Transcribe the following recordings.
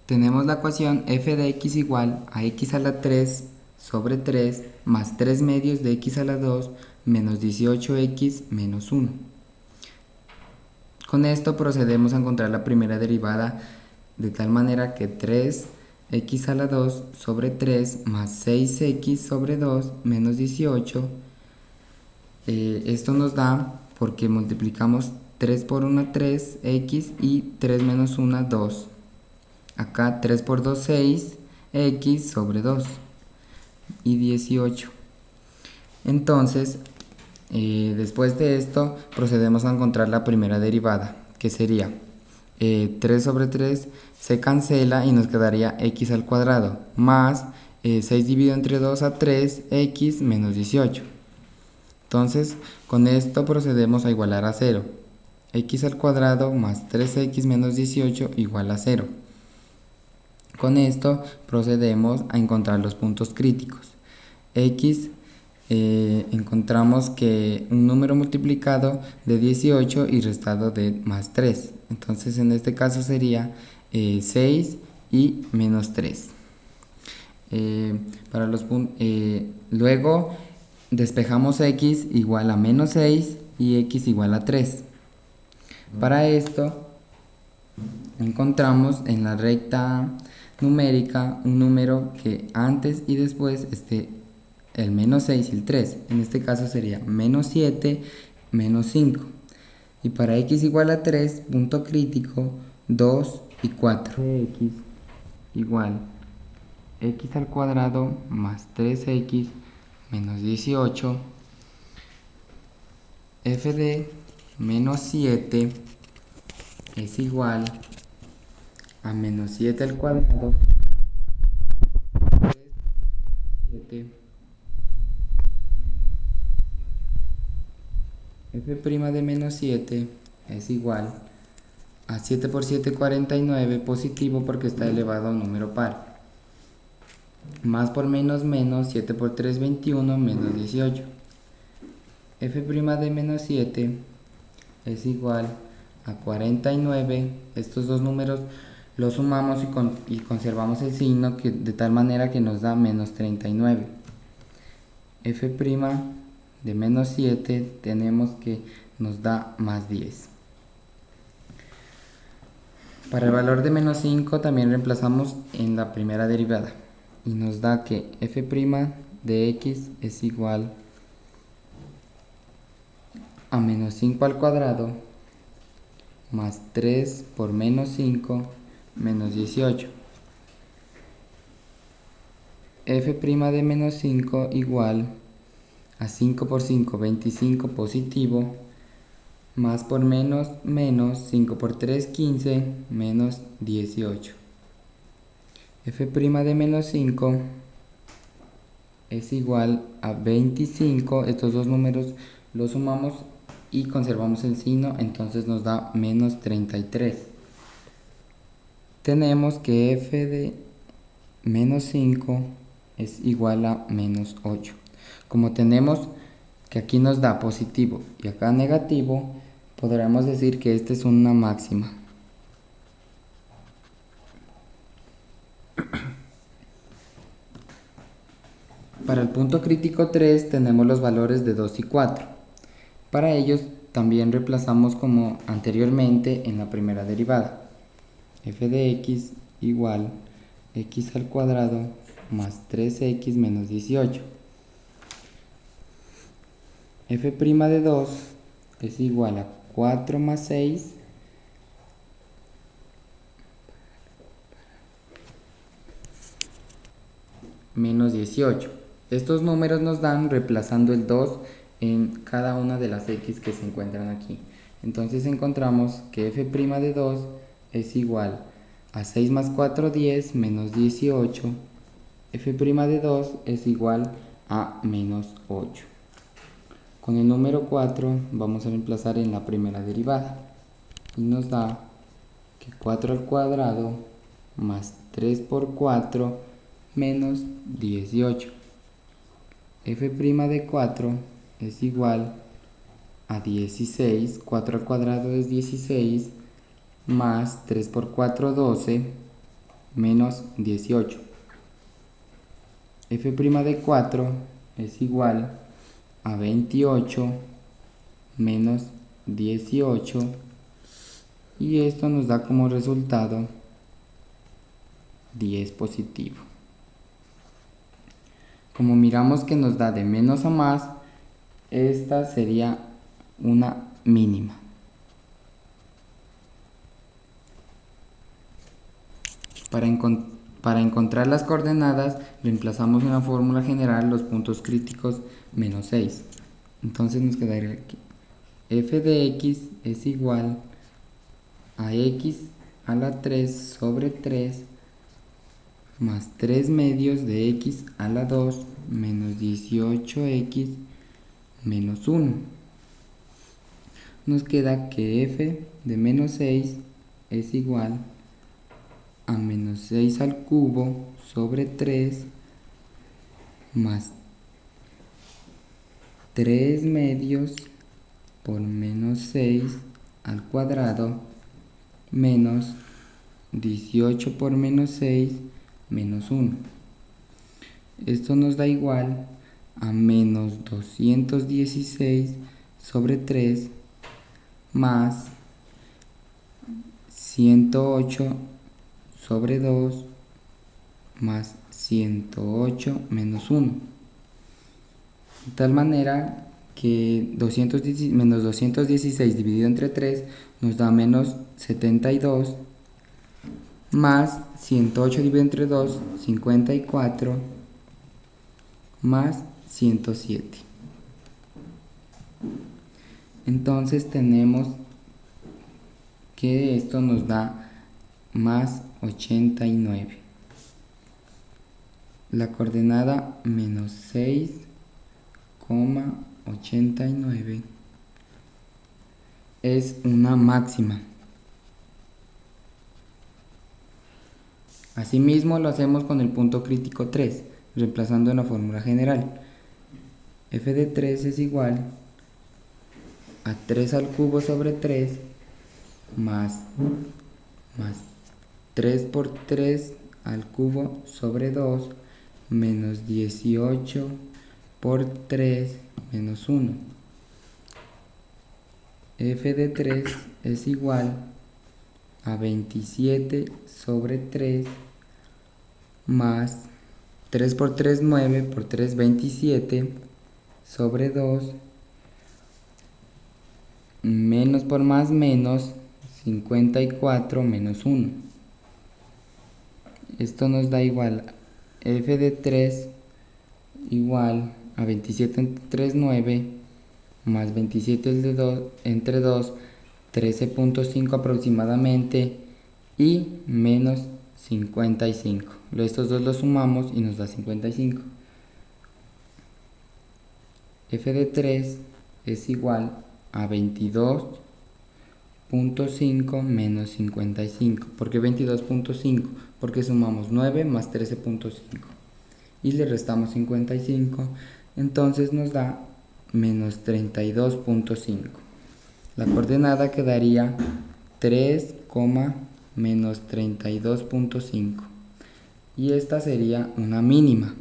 Tenemos la ecuación f de x igual a x a la 3 sobre 3 más 3 medios de x a la 2 menos 18x menos 1. Con esto procedemos a encontrar la primera derivada de tal manera que 3x a la 2 sobre 3 más 6x sobre 2 menos 18. Esto nos da, porque multiplicamos 3 por 1 3x y 3 menos 1 2. Acá 3 por 2 6, x sobre 2 y 18. Entonces, después de esto procedemos a encontrar la primera derivada, que sería 3 sobre 3 se cancela y nos quedaría x al cuadrado más 6 dividido entre 2 a 3, x menos 18. Entonces, con esto procedemos a igualar a 0. X al cuadrado más 3x menos 18 igual a 0. Con esto procedemos a encontrar los puntos críticos. X, encontramos que un número multiplicado de 18 y restado de más 3. Entonces en este caso sería 6 y menos 3. Luego despejamos x igual a menos 6 y x igual a 3. Para esto encontramos en la recta numérica un número que antes y después esté el menos 6 y el 3. En este caso sería menos 7, menos 5. Y para x igual a 3, punto crítico, 2 y 4. X igual x al cuadrado más 3x menos 18. F de menos 7 es igual a menos 7 al cuadrado 7. F' de menos 7 es igual a 7 por 7 49, positivo porque está elevado a un número par. Más por menos menos, 7 por 3 21 menos 18. F' de menos 7 es igual a 49. Estos dos números los sumamos y conservamos el signo de tal manera que nos da menos 39. F' de menos 7 tenemos que nos da más 10. Para el valor de menos 5 también reemplazamos en la primera derivada y nos da que f' de x es igual a menos 5 al cuadrado más 3 por menos 5 menos 18. F' de menos 5 igual a 5 por 5, 25, positivo, más por menos menos, 5 por 3, 15, menos 18. F' de menos 5 es igual a 25. Estos dos números los sumamos y conservamos el signo, entonces nos da menos 33. Tenemos que f de menos 5 es igual a menos 8. Como tenemos que aquí nos da positivo y acá negativo, podríamos decir que esta es una máxima. Para el punto crítico 3 tenemos los valores de 2 y 4. Para ellos también reemplazamos como anteriormente en la primera derivada. F de x igual x al cuadrado más 3x menos 18. F' de 2 es igual a 4 más 6 menos 18. Estos números nos dan reemplazando el 2 en cada una de las x que se encuentran aquí. Entonces encontramos que f' de 2 es igual a 6 más 4, 10 menos 18. F' de 2 es igual a menos 8. Con el número 4 vamos a reemplazar en la primera derivada y nos da que 4 al cuadrado más 3 por 4 menos 18. F' de 4 es igual a 16, 4 al cuadrado es 16, más 3 por 4, 12, menos 18. F' de 4 es igual a 28 menos 18 y esto nos da como resultado 10 positivo. Como miramos que nos da de menos a más, esta sería una mínima. Para encontrar las coordenadas, reemplazamos en la fórmula general los puntos críticos menos 6. Entonces nos quedaría aquí. F de x es igual a x a la 3 sobre 3 más 3 medios de x a la 2 menos 18x menos 1. Nos queda que f de menos 6 es igual a menos 6 al cubo sobre 3 más 3 medios por menos 6 al cuadrado menos 18 por menos 6 menos 1. Esto nos da igual a menos 216 sobre 3 más 108 sobre 2 más 108 menos 1. De tal manera que menos 216 dividido entre 3 nos da menos 72 más 108 dividido entre 2, 54 más 107. Entonces tenemos que esto nos da más 89. La coordenada menos 6,89 es una máxima. Asimismo lo hacemos con el punto crítico 3, reemplazando en la fórmula general. F de 3 es igual a 3 al cubo sobre 3 más 3 por 3 al cubo sobre 2 menos 18 por 3 menos 1. F de 3 es igual a 27 sobre 3 más 3 por 3, 9 por 3, 27 sobre 2 menos por más menos 54 menos 1. Esto nos da igual f de 3 igual a 27 entre 3, 9 más 27 entre 2, 13.5 aproximadamente y menos 55. Estos dos los sumamos y nos da 55. F de 3 es igual a 22.5 menos 55. ¿Por qué 22.5? Porque sumamos 9 más 13.5 y le restamos 55. Entonces nos da menos 32.5. La coordenada quedaría 3, menos 32.5 y esta sería una mínima.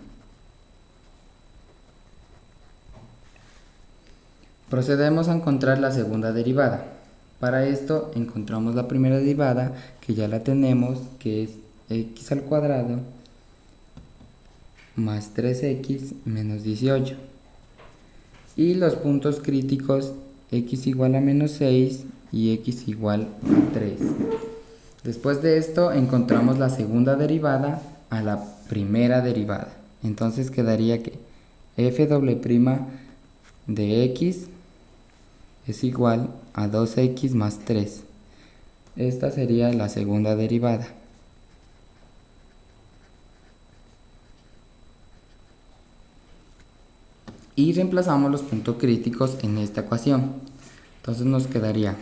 Procedemos a encontrar la segunda derivada. Para esto encontramos la primera derivada, que ya la tenemos, que es x al cuadrado más 3x menos 18. Y los puntos críticos x igual a menos 6 y x igual a 3. Después de esto encontramos la segunda derivada a la primera derivada. Entonces quedaría que f' de x es igual a 2x más 3. Esta sería la segunda derivada. Y reemplazamos los puntos críticos en esta ecuación. Entonces nos quedaría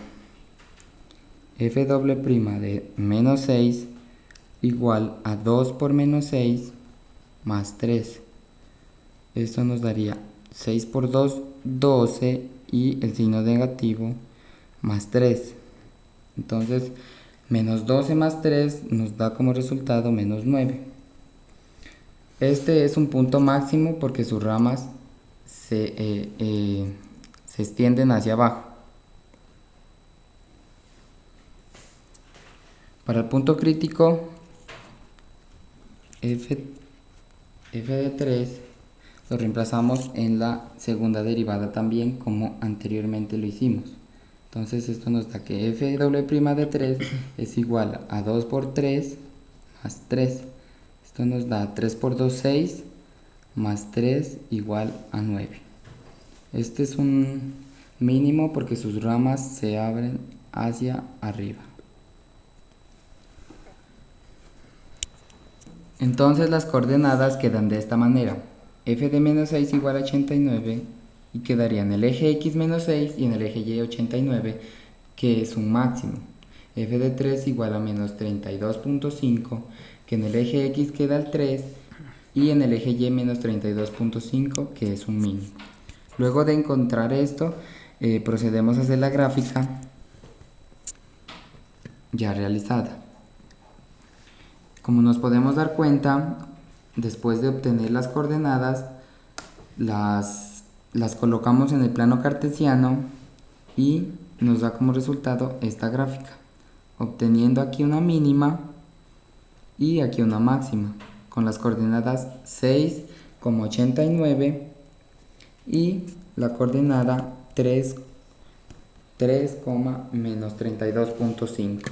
f' de menos 6 igual a 2 por menos 6 más 3. Esto nos daría 6 por 2, 12 y el signo negativo más 3. Entonces Menos 12 más 3 nos da como resultado menos 9. Este es un punto máximo porque sus ramas se extienden hacia abajo. Para el punto crítico, f de 3 lo reemplazamos en la segunda derivada también, como anteriormente lo hicimos. Entonces esto nos da que f doble' de 3 es igual a 2 por 3 más 3. Esto nos da 3 por 2, 6, más 3 igual a 9. Este es un mínimo porque sus ramas se abren hacia arriba. Entonces las coordenadas quedan de esta manera. F de menos 6 igual a 89 y quedaría en el eje x menos 6 y en el eje y 89, que es un máximo. F de 3 igual a menos 32.5, que en el eje x queda el 3 y en el eje y menos 32.5, que es un mínimo. Luego de encontrar esto, procedemos a hacer la gráfica ya realizada. Como nos podemos dar cuenta, después de obtener las coordenadas, las colocamos en el plano cartesiano y nos da como resultado esta gráfica, obteniendo aquí una mínima y aquí una máxima, con las coordenadas 6,89 y la coordenada 3, menos 32.5.